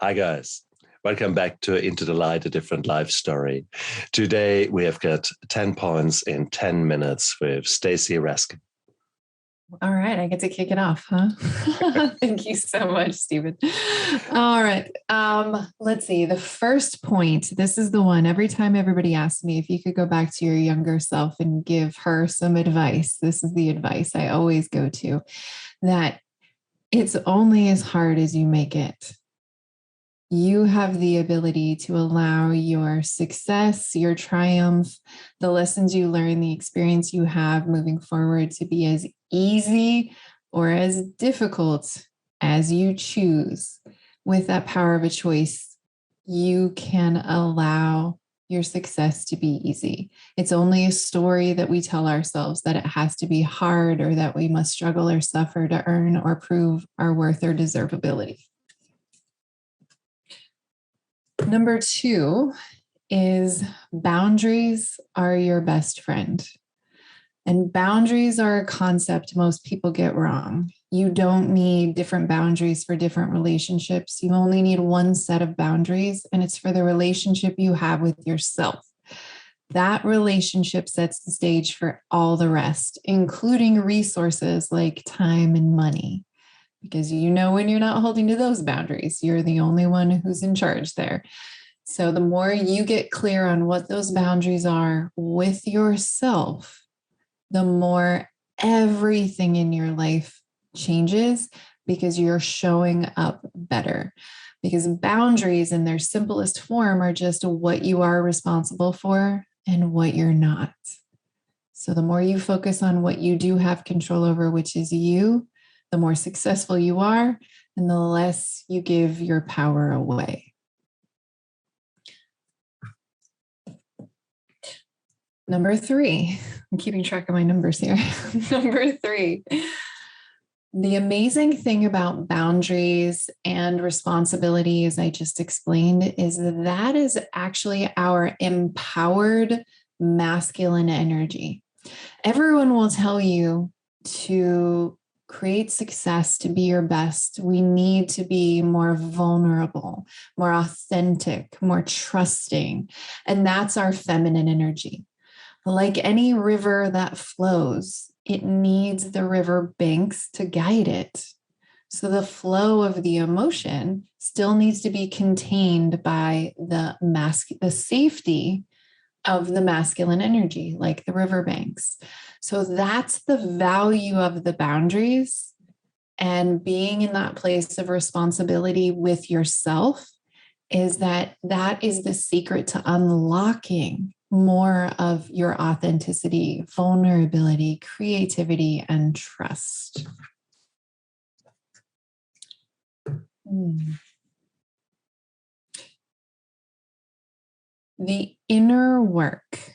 Hi, guys. Welcome back to Into the Light, a different life story. Today, we have got 10 points in 10 minutes with Stacy Raske. All right, I get to kick it off, huh? Thank you so much, Stephen. All right, let's see. The first point, this is the one. Every time everybody asks me if you could go back to your younger self and give her some advice, this is the advice I always go to, that it's only as hard as you make it. You have the ability to allow your success, your triumph, the lessons you learn, the experience you have moving forward to be as easy or as difficult as you choose. With that power of a choice, you can allow your success to be easy. It's only a story that we tell ourselves that it has to be hard or that we must struggle or suffer to earn or prove our worth or deservability. Number 2 is boundaries are your best friend. And boundaries are a concept most people get wrong. You don't need different boundaries for different relationships. You only need one set of boundaries, and it's for the relationship you have with yourself. That relationship sets the stage for all the rest, including resources like time and money. Because you know when you're not holding to those boundaries, you're the only one who's in charge there. So the more you get clear on what those boundaries are with yourself, the more everything in your life changes because you're showing up better. Because boundaries in their simplest form are just what you are responsible for and what you're not. So the more you focus on what you do have control over, which is you, the more successful you are, and the less you give your power away. Number 3, I'm keeping track of my numbers here. Number 3, the amazing thing about boundaries and responsibility, as I just explained, is that is actually our empowered masculine energy. Everyone will tell you to create success, to be your best, we need to be more vulnerable, more authentic, more trusting. And that's our feminine energy. Like any river that flows, it needs the river banks to guide it. So the flow of the emotion still needs to be contained by the safety of the masculine energy, like the riverbanks. So that's the value of the boundaries, and being in that place of responsibility with yourself is that is the secret to unlocking more of your authenticity, vulnerability, creativity, and trust. The inner work,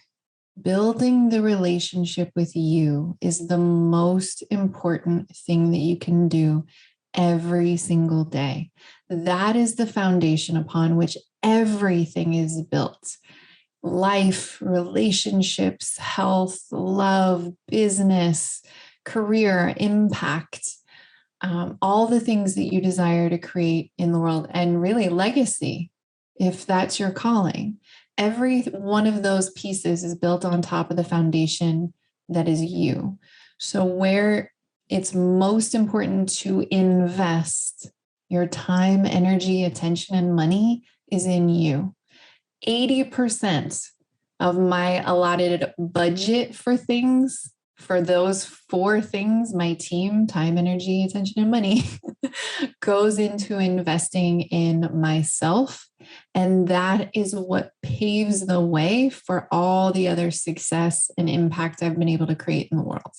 building the relationship with you, is the most important thing that you can do every single day. That is the foundation upon which everything is built. Life, relationships, health, love, business, career, impact, all the things that you desire to create in the world, and really legacy, if that's your calling. Every one of those pieces is built on top of the foundation that is you. So where it's most important to invest your time, energy, attention, and money is in you. 80% of my allotted budget for things, for those 4 things, my team, time, energy, attention, and money, goes into investing in myself. And that is what paves the way for all the other success and impact I've been able to create in the world.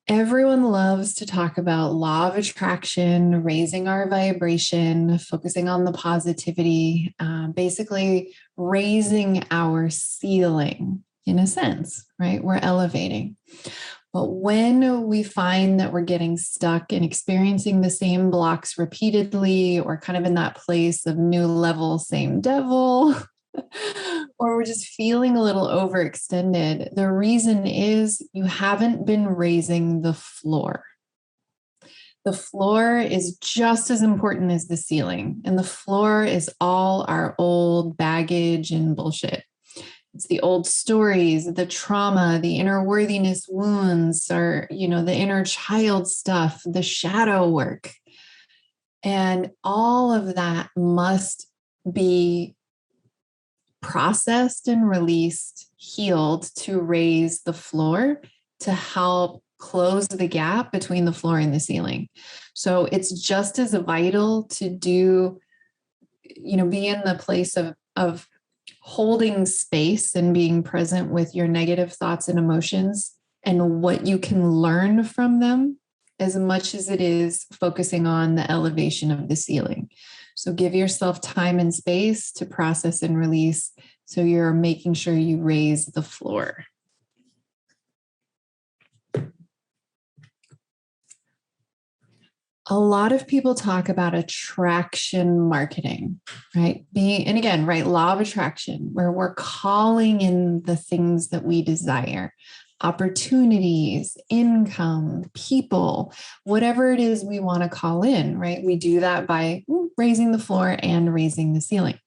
Everyone loves to talk about law of attraction, raising our vibration, focusing on the positivity, basically raising our ceiling in a sense, right? We're elevating. But when we find that we're getting stuck and experiencing the same blocks repeatedly, or kind of in that place of new level, same devil, or we're just feeling a little overextended, the reason is you haven't been raising the floor. The floor is just as important as the ceiling, and the floor is all our old baggage and bullshit. It's the old stories, the trauma, the inner worthiness wounds, or, the inner child stuff, the shadow work. And all of that must be processed and released, healed to raise the floor, to help close the gap between the floor and the ceiling. So it's just as vital to do, be in the place of holding space and being present with your negative thoughts and emotions and what you can learn from them, as much as it is focusing on the elevation of the ceiling. So give yourself time and space to process and release, so you're making sure you raise the floor. A lot of people talk about attraction marketing, right? Law of attraction, where we're calling in the things that we desire, opportunities, income, people, whatever it is we want to call in, right? We do that by raising the floor and raising the ceiling.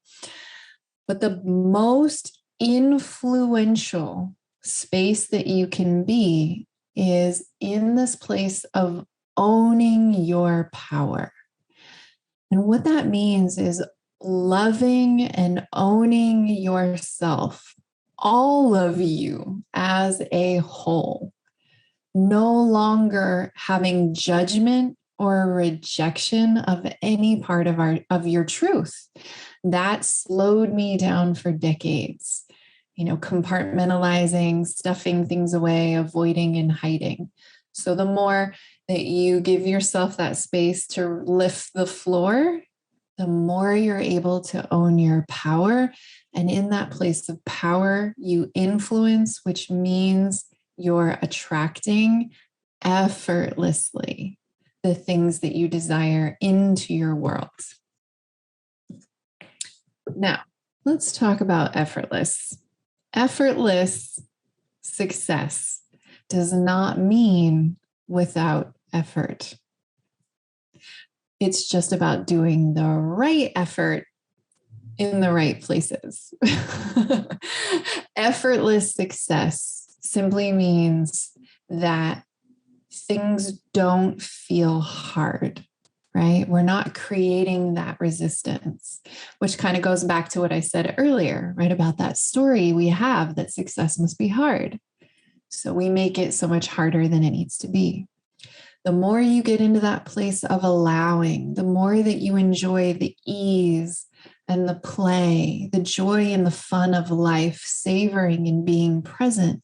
But the most influential space that you can be is in this place of owning your power. And what that means is loving and owning yourself, all of you as a whole, no longer having judgment or rejection of any part of your truth. That slowed me down for decades, compartmentalizing, stuffing things away, avoiding and hiding. So the more that you give yourself that space to lift the floor, the more you're able to own your power. And in that place of power, you influence, which means you're attracting effortlessly the things that you desire into your world. Now, let's talk about effortless. Effortless success does not mean without effort. It's just about doing the right effort in the right places. Effortless success simply means that things don't feel hard, right? We're not creating that resistance, which kind of goes back to what I said earlier, right? About that story we have that success must be hard. So we make it so much harder than it needs to be. The more you get into that place of allowing, the more that you enjoy the ease and the play, the joy and the fun of life, savoring and being present,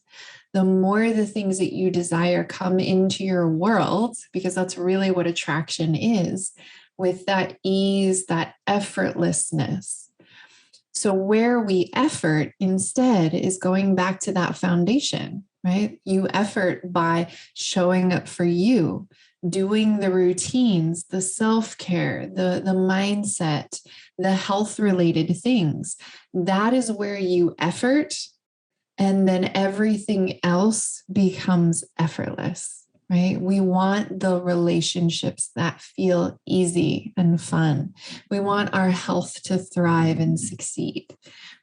the more the things that you desire come into your world, because that's really what attraction is, with that ease, that effortlessness. So where we effort instead is going back to that foundation, right? You effort by showing up for you, doing the routines, the self-care, the mindset, the health-related things. That is where you effort, and then everything else becomes effortless, right? We want the relationships that feel easy and fun. We want our health to thrive and succeed.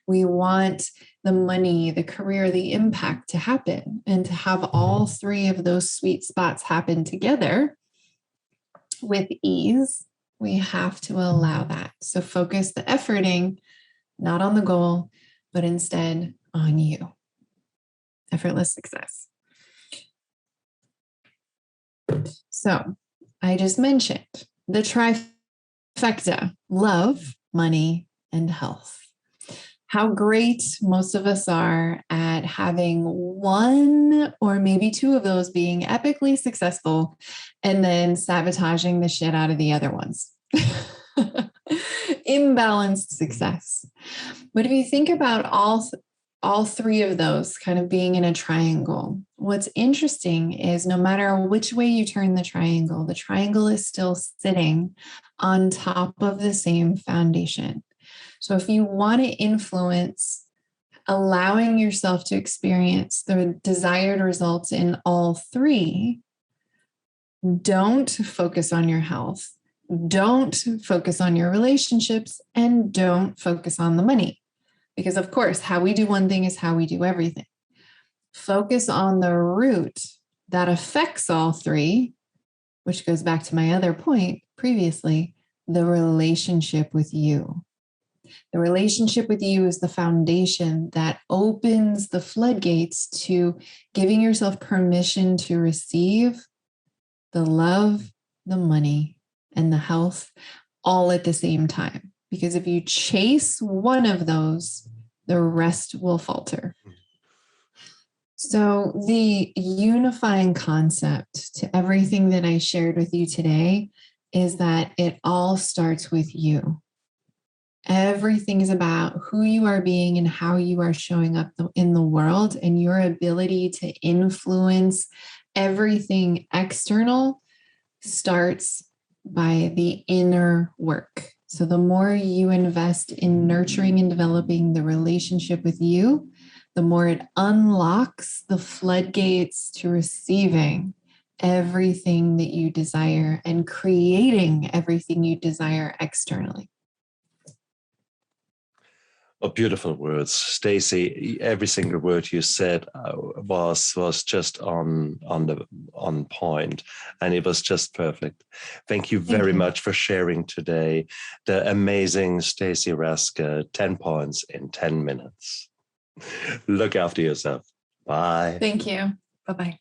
We want the money, the career, the impact to happen, and to have all three of those sweet spots happen together with ease. We have to allow that. So focus the efforting not on the goal, but instead on you. Effortless success. So I just mentioned the trifecta: love, money, and health. How great most of us are at having one or maybe two of those being epically successful and then sabotaging the shit out of the other ones. Imbalanced success. But if you think about all three of those kind of being in a triangle, what's interesting is no matter which way you turn the triangle is still sitting on top of the same foundation. So if you want to influence allowing yourself to experience the desired results in all three, Don't focus on your health. Don't focus on your relationships, and don't focus on the money. Because of course, how we do one thing is how we do everything. Focus on the root that affects all three, which goes back to my other point previously, the relationship with you. The relationship with you is the foundation that opens the floodgates to giving yourself permission to receive the love, the money, and the health all at the same time. Because if you chase one of those, the rest will falter. So the unifying concept to everything that I shared with you today is that it all starts with you. Everything is about who you are being and how you are showing up in the world, and your ability to influence everything external starts by the inner work. So the more you invest in nurturing and developing the relationship with you, the more it unlocks the floodgates to receiving everything that you desire and creating everything you desire externally. Oh, beautiful words, Stacy. Every single word you said was just on point, and it was just perfect. Thank you very much for sharing today. The amazing Stacy Raske, 10 points in 10 minutes. Look after yourself. Bye. Thank you. Bye-bye.